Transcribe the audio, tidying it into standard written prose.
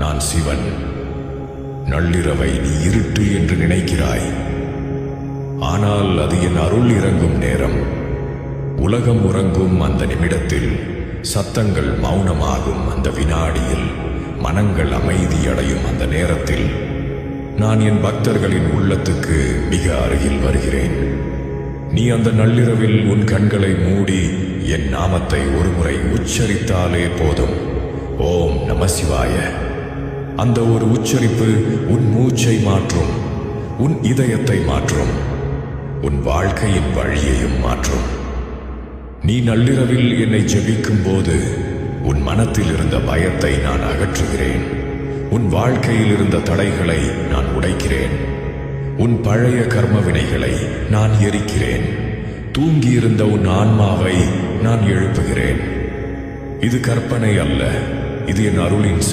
நான் சிவன். நள்ளிரவை நீ இருட்டு என்று நினைக்கிறாய். ஆனால் அது என் அருள் இறங்கும் நேரம். உலகம் உறங்கும் அந்த நிமிடத்தில், சத்தங்கள் மௌனமாகும் அந்த வினாடியில், மனங்கள் அமைதியடையும் அந்த நேரத்தில், நான் என் பக்தர்களின் உள்ளத்துக்கு மிக அருகில் வருகிறேன். நீ அந்த நள்ளிரவில் உன் கண்களை மூடி என் நாமத்தை ஒருமுறை உச்சரித்தாலே போதும். ஓம் நம சிவாய. அந்த ஒரு உச்சரிப்பு உன் மூச்சை மாற்றும், உன் இதயத்தை மாற்றும், உன் வாழ்க்கையின் வழியையும் மாற்றும். நீ நள்ளிரவில் என்னை ஜெபிக்கும் போது உன் மனத்தில் இருந்த பயத்தை நான் அகற்றுகிறேன். உன் வாழ்க்கையில் இருந்த தடைகளை நான் உடைக்கிறேன். உன் பழைய கர்ம வினைகளை நான் எரிக்கிறேன். தூங்கியிருந்த உன் ஆன்மாவை நான் எழுப்புகிறேன். இது கற்பனை அல்ல, இது என் அருளின்